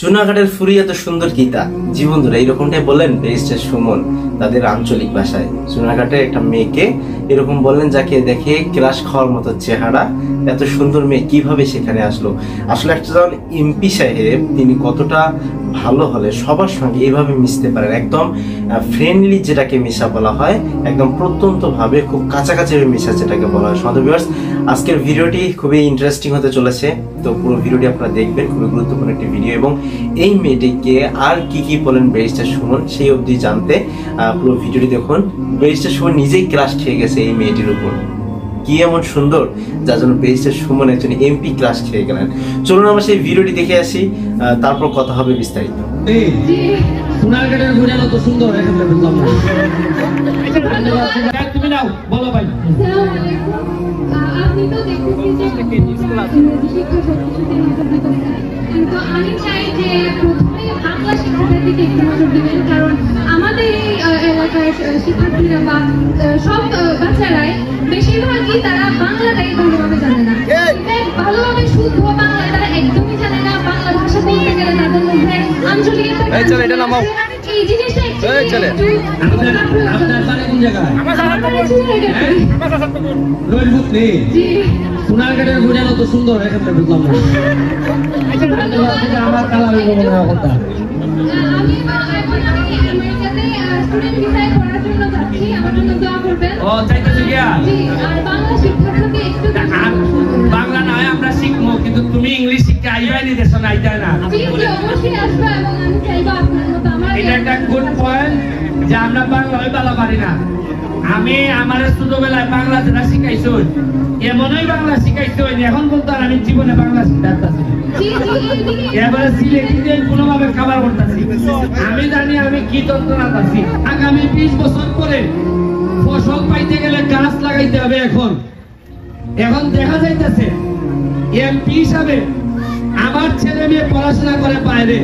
চুনাঘাটের ফুরি এত সুন্দর গীতা জীবন ধরে এইরকমটাই বললেন ব্যারিস্টার সুমন তাদের আঞ্চলিক ভাষায়। চুনাঘাটের একটা মেয়েকে এরকম বললেন যাকে দেখে ক্রাশ খাওয়ার মতো চেহারা, এত সুন্দর মেয়ে কিভাবে সেখানে আসলো। আসলে একজন এমপি সাহেব তিনি কতটা ভালো হলে সবার সঙ্গে এইভাবে মিশতে পারেন, একদম ফ্রেন্ডলি যেটাকে মেশা বলা হয়, একদম প্রত্যন্ত ভাবে খুব কাছাকাছি মেশা যেটাকে বলা হয়। সমাজ ভিউয়ার্স, আজকের ভিডিওটি খুবই ইন্টারেস্টিং হতে চলেছে, তো পুরো ভিডিওটি আপনারা দেখবেন, খুবই গুরুত্বপূর্ণ একটি ভিডিও। এবং এই মেয়েটিকে আর কি বলেন ব্যারিস্টার সুমন সেই অবধি জানতে পুরো ভিডিওটি দেখুন। ব্যারিস্টার সুমন নিজেই ক্রাশ খেয়ে গেছে এই মেয়েটির উপর, কি এমন সুন্দর যার জন্য ব্যারিস্টার সুমন একজন এমপি ক্রাশ খেয়ে গেলেন। চলুন আমরা সেই ভিডিওটি দেখে আসি, তারপর কথা হবে বিস্তারিত। সোনারঘাটের ঘোড়া তো সুন্দর, তুমি নাও বলো ভাই। আপনি তো কিন্তু আমি চাই যে প্রথমে বাংলা শিক্ষাটার দিকে একটু নজর দিবেন, কারণ আমাদের এই এলাকার শিক্ষার্থীরা বা সব বাচ্চারাই বেশিরভাগই তারা বাংলাটাই ভালোভাবে জানে না, ভালোভাবে শুদ্ধ বাংলা তারা একদমই জানে না। বাংলা ভাষা বলতে গেলে তাদের মধ্যে আঞ্চলিক এই জিনিসটা সোনারঘাটের ঘোড়া তো সুন্দর, বুঝলাম না আমার কালার কথা। আমি আমেরিকাতে স্টুডেন্ট ভিসায় পড়ার জন্য যাচ্ছি, আমার জন্য দোয়া করবেন। ও চাইতেছি গিয়া জি, আর বাংলা শিক্ষাটাকে একটু বাংলা নয় আমরা শিখবো, কিন্তু তুমি ইংলিশ শিখতে আইবাই নি দেশ না, আইতা না। জি জি অবশ্যই আসবে, এবং আমি চাইবো আপনার মতো আমার এটা একটা গুড পয়েন্ট যে আমরা বাংলা ওই বালা পারি না। আমি আমার ছোটবেলায় বাংলা যেটা শিখাইছো এমনই বাংলা শিখাইছো, এখন বলতো আর আমি জীবনে বাংলা শিখাচ্ছি। এবারে সিলেটি দিয়ে কোনোভাবে খাবার করতেছি, আমি জানি আমি কি যন্ত্রণা পাচ্ছি। আগামী 20 বছর পরে ফসল পাইতে গেলে গাছ লাগাইতে হবে। এখন দেখা যাইতেছে এমপি হিসাবে আমার ছেলে মেয়ে পড়াশোনা করে বাইরে,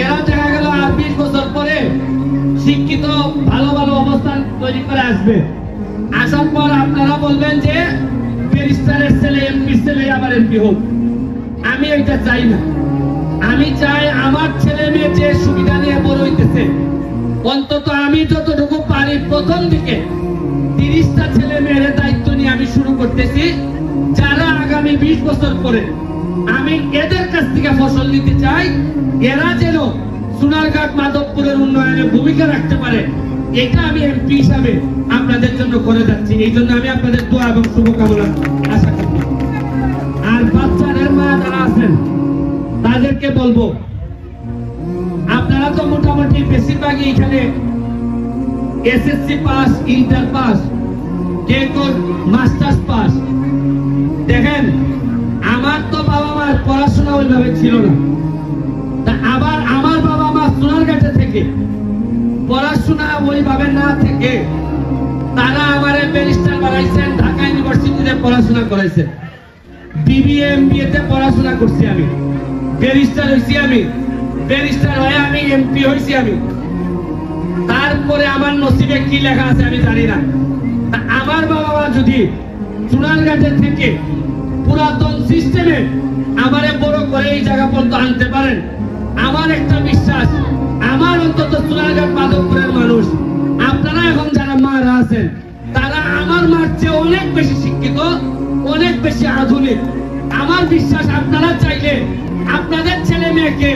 এরা দেখা গেল আর 20 বছর পরে শিক্ষিত ভালো ভালো অবস্থান তৈরি করে আসবে। আসার পর আপনারা বলবেন যে ব্যারিস্টারের ছেলে এমপির ছেলে আবার এমপি হোক। আমি এটা চাই না। আমি চাই আমার ছেলে মেয়ে যে সুবিধা নিয়ে বড় হইতেছে, অন্তত আমি যতটুকু পারি প্রথম দিকে 30টা ছেলে মেয়ের দায়িত্ব নিয়ে আমি শুরু করতেছি, যারা আগামী 20 বছর পরে আমি এদের কাছ থেকে ফসল নিতে চাই, এরা যেন সোনারঘাট মাধবপুরের উন্নয়নে ভূমিকা রাখতে পারে। এটা আমি এমপি হিসাবে আপনাদের জন্য করে যাচ্ছি। এই জন্য আমি আপনাদের দোয়া এবং শুভকামনা আশা করি। আর বাচ্চাদের মা যারা আছেন তাদেরকে বলবো, আপনারা তো মোটামুটি বেশিরভাগই এখানে এসএসসি পাস, ইন্টার পাস, কেউ মাস্টার্স পাস। দেখেন আমার তো বাবা মার পড়াশোনা ওইভাবে ছিল না, আবার আমার বাবা মা সোনারঘাটে থেকে পড়াশোনা ওইভাবে না থেকে তারা আমারে ব্যারিস্টার বানাইছেন, ঢাকা ইউনিভার্সিটিতে পড়াশোনা করাইছেন, বিবিএ এমবিএ তে পড়াশোনা করছি, আমি ব্যারিস্টার হইছি, আমি ব্যারিস্টার হয়ে আমি এমপি হইছি। আমি তারপরে আমার নসিবে কি লেখা আছে আমি জানি না। আমার বাবা মা যদি সোনারঘাটে থেকে পুরাতন সিস্টেমে আমারে বড় করে এই জায়গা পর্যন্ত আনতে পারেন, আমার একটা বিশ্বাস, আমার অন্তত সোনারঘাট মাধবপুরের মানুষ, আপনারা এখন যারা মারা আছেন তারা আমার মার চেয়ে অনেক বেশি শিক্ষিত, অনেক বেশি আধুনিক। আমার বিশ্বাস আপনারা চাইলে আপনাদের ছেলে মেয়েকে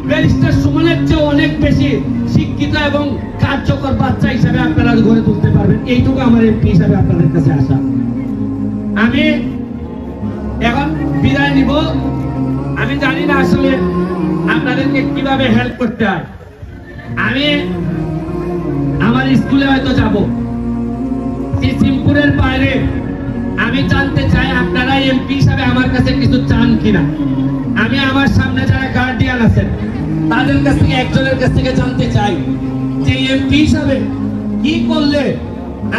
ব্যারিস্টার সুমনের চেয়ে অনেক বেশি শিক্ষিত এবং কার্যকর বাচ্চা হিসাবে আপনারা গড়ে তুলতে পারবেন। এইটুকু আমার এমপি হিসাবে আপনাদের কাছে আসা। আমি এখন বিদায় নিব। আমি জানি না আসলে আপনাদেরকে কিভাবে হেল্প করতে হয়। আমি আমার স্কুলে হয়তো যাব, সিমপুরের বাইরে আমি জানতে চাই আপনারা এমপি হিসাবে আমার কাছে কিছু চান কিনা। আমি আমার সামনে যারা গার্ডিয়ান আছেন তাদের কাছ থেকে একজনের কাছ থেকে জানতে চাই যে এমপি হিসাবে কি করলে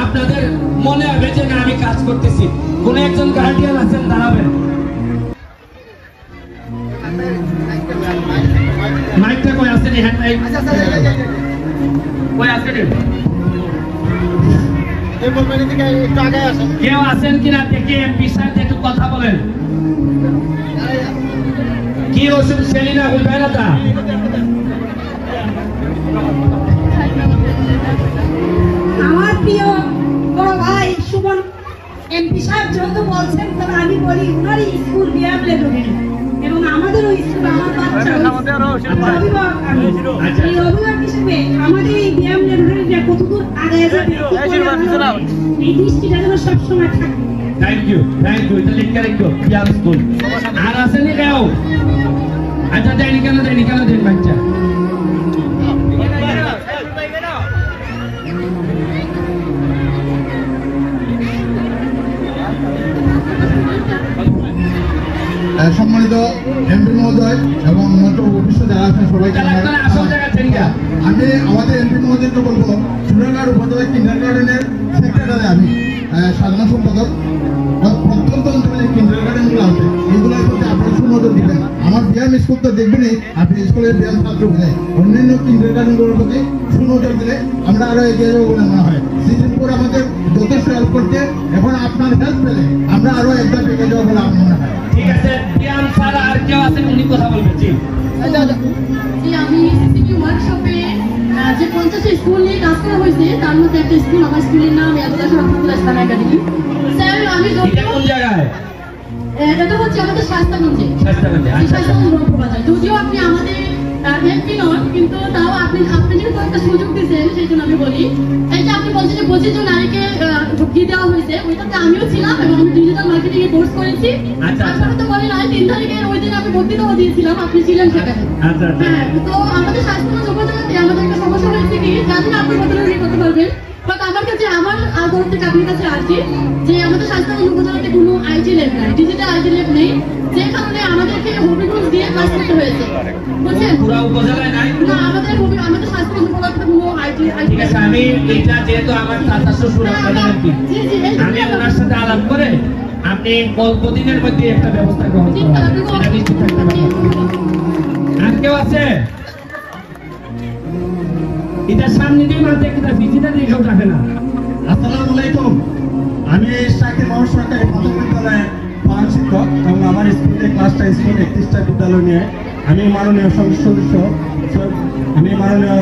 আপনাদের মনে হবে যে না আমি কাজ করতেছি। কোন একজন গার্ডিয়ান আছেন, দাঁড়াবেন। মাইকটা কই আছে নি? হ্যান্ড মাইক কই আছে নি? কেউ আছেন কিনা দেখে এমপির সাথে একটু কথা বলেন। কি ওষুধ সেলিনা বলবেন না তা? আমার প্রিয় বড় ভাই সুমন এমপি সাহেব যেহেতু বলছেন, তবে আমি বলি ওনারই স্কুল ব্যায়াম লেভেলের এবং আমাদেরও স্কুল, আমার বাচ্চা অভিভাবক আমি। এই অভিভাবক হিসেবে আমাদের এই ব্যায়াম লেভেলের যে কতদূর আগায় যাবে এই দৃষ্টিটা যেন সবসময় থাকে। থ্যাংক ইউ এটা লিখে রাখো ব্যায়াম স্কুল। আর আসেনি কেউ? আচ্ছা দেয়নি কেন দেন বাচ্চা? সম্মানিত এমপি মহোদয় এবং অফিসে যারা আছেন সবাইকে আমি আমাদের এমপি মহোদয়কে বলবো, সুরাঘাট উপজেলা কিন্ডারগার্ডেনের সেক্রেটারি আমি সাধারণ সম্পাদক। প্রত্যন্ত অঞ্চলে কিন্ডারগার্ডেনগুলো আছে, এগুলোর প্রতি আপনারা সুনজর দিবেন। আমার ব্যায়াম স্কুল তো দেখবেনই, আপনি স্কুলের ব্যায়াম ছাত্র বোঝায় অন্যান্য কিন্ডারগার্ডেনগুলোর প্রতি সুনজর দিলে আমরা আরো এগিয়ে যাবো বলে মনে হয়। সিজনপুর আমাদের যথেষ্ট হেল্প করতে, এখন আপনার হেল্প পেলে আমরা আরো একদম এগিয়ে যাবো বলে আমার মনে হয়। ঠিক আছে, ব্যায়াম ছাড়া আর কেউ আছেন উনি কথা বলবেন? জি আমি সিসিবি ওয়ার্কশপে যে 50 স্কুল নিয়ে কাজ করা হয়েছে, তার মধ্যে একটা স্কুল, আমার স্কুলের নাম ইয়াদুল্লাহ রহমতুল্লাহ ইসলাম একাডেমি। স্যার আমি এটা কোন জায়গায়? এটা হচ্ছে আমাদের শাস্তাগঞ্জে। আচ্ছা শাস্তাগঞ্জ বাজার। যদিও আপনি আমাদের এমপি নন, কিন্তু তাও আপনি যেহেতু একটা সুযোগ দিয়েছেন সেই জন্য আমি বলি, এই যে আপনি বলছেন যে 25 জন নারীকে ভর্তি দেওয়া হয়েছে, ওইটাতে আমিও ছিলাম এবং আমি ডিজিটাল মার্কেটিং এ কোর্স করেছি। আপনারা তো বলেন 3 তারিখের ওই দিন আমি ভর্তি দেওয়া দিয়েছিলাম, আপনি ছিলেন সেখানে। হ্যাঁ, তো আমাদের স্বাস্থ্য উপজেলাতে আমাদের একটা সমস্যা হয়েছে কি, জানি না আপনি কতটা করতে পারবেন, বাট আমার কাছে আমার তরফ থেকে আপনার কাছে আসছি যে আমাদের স্বাস্থ্য উপজেলাতে কোনো আইটি ল্যাব নাই, ডিজিটাল আইটি ল্যাব নেই, যে কারণে আমাদেরকে হবিগঞ্জ দিয়ে কাজ করতে হয়েছে, বুঝছেন? পুরো উপজেলায় নাই না, আমাদের স্বাস্থ্য উপজেলাতে কোনো আইটি। ঠিক আছে, আমি এটা যেহেতু আমার চাচা শ্বশুর আপনাদের এমপি, আমি ওনার সাথে আলাপ করে আপনি অল্প দিনের মধ্যে একটা ব্যবস্থা গ্রহণ করবেন, এটা নিশ্চিত থাকতে পারেন। আর কেউ আছে? এটা সামনে দিয়ে মানতে কিনা ভিজিটা দিয়ে কেউ থাকে না। আসসালামু আলাইকুম, আমি শাকির মোহাম্মদ সরকারি প্রাথমিক বিদ্যালয়ের প্রধান শিক্ষক এবং আমার স্কুলে ক্লাসটা স্কুল 31টা বিদ্যালয় নিয়ে আমি মাননীয় সংসদ সদস্য, আমি মাননীয়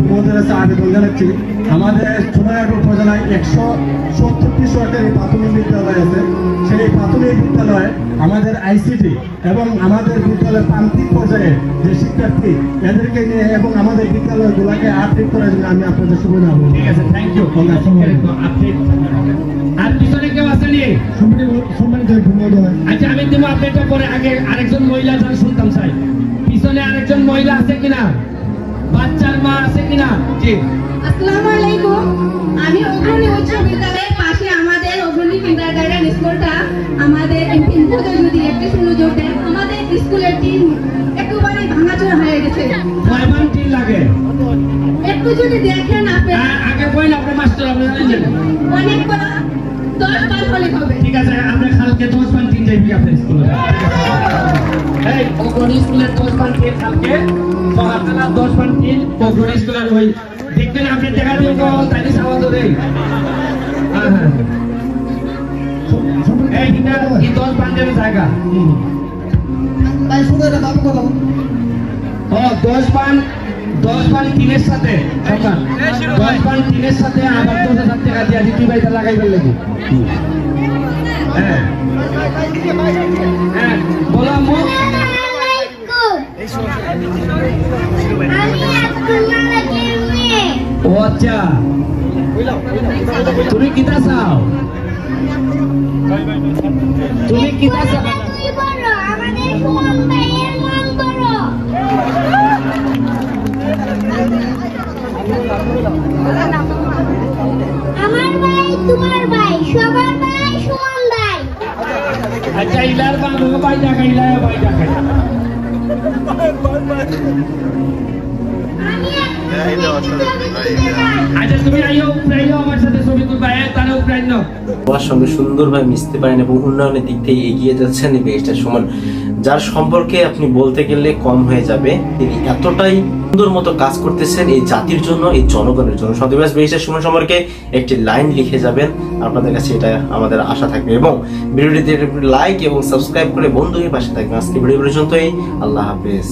মহোদয়ের কাছে আবেদন জানাচ্ছি। আমাদের সোনারঘাট উপজেলায় 170টি সরকারি প্রাথমিক বিদ্যালয় আছে। সেই প্রাথমিক বিদ্যালয়ে আমাদের আইসিটি এবং আমাদের বিদ্যালয়ের প্রান্তিক পর্যায়ে যে শিক্ষার্থী, এদেরকে নিয়ে এবং আমাদের বিদ্যালয়গুলোকে আপডেট করার জন্য আমি আপনাদের সুবিধা হবো। ঠিক আছে, থ্যাংক ইউ। আপডেট আর পিছনে কেউ আসেনি? সম্মানিত মহোদয়, আচ্ছা আমি দেবো আপডেটটা পরে, আগে আরেকজন মহিলা যান শুনতাম চাই। পিছনে আরেকজন মহিলা আছে কিনা? বাচ্চার মা আছে কিনা? জি আসসালামু আলাইকুম, আমি অগ্রণী উচ্চ বিদ্যালয়ের পাশে আমাদের অগ্রণী কিন্ডারগার্টেন স্কুলটা আমাদের এমপি মহোদয় যদি একটু সুযোগ দেন, আমাদের স্কুলের টিম একেবারে ভাঙাচোরা হয়ে গেছে। কয়বার টিম লাগে একটু যদি দেখেন আপনি, আগে কইন আপনি মাস্টার আপনি জানেন অনেক বড় 10 বার হলে হবে। ঠিক আছে, আমরা কালকে 10 বার টিম যাইবি আপনার স্কুলে। এই অগ্রণী স্কুলের 10 বার টিম কালকে সকালবেলা 10 বার টিম অগ্রণী স্কুলের ওই দেখবেন আপনি দেখা দিন তো তাইলে সাওয়া ধরে। হ্যাঁ এই এটা এই 10 বান্ডের জায়গা। তাই শুনে এটা দাবি করলাম। ও 10 পান টিমের সাথে সরকার 10 পান টিমের সাথে আবার 10,000 টাকা দিয়ে দিতে বাইটা লাগাইবেন লাগি। হ্যাঁ হ্যাঁ বলো আম্মু। ও আচ্ছা, তুমি কিতা চাও? তুমি কিতা চাও? আমার ভাই তোমার ভাই সবার ভাই সমান ভাই। আচ্ছা ইলার বাবু ভাই দেখা ইলার ভাই দেখা। আমি একটা আচ্ছা তুমি আইও আমার সাথে ছবি তুলবা তাহলে উপ্রাইন সবার সঙ্গে সুন্দরভাবে মিশতে পারেন এবং উন্নয়নের দিক থেকে এগিয়ে যাচ্ছেন এই ব্যারিস্টার সুমন, যার সম্পর্কে আপনি বলতে গেলে কম হয়ে যাবে। তিনি এতটাই সুন্দর মতো কাজ করতেছেন এই জাতির জন্য, এই জনগণের জন্য। সন্দেহবাজ ব্যারিস্টার সুমন সম্পর্কে একটি লাইন লিখে যাবেন, আপনাদের কাছে এটা আমাদের আশা থাকবে। এবং ভিডিওটিতে লাইক এবং সাবস্ক্রাইব করে বন্ধু হয়ে পাশে থাকবেন। আজকে ভিডিও পর্যন্তই, আল্লাহ হাফেজ।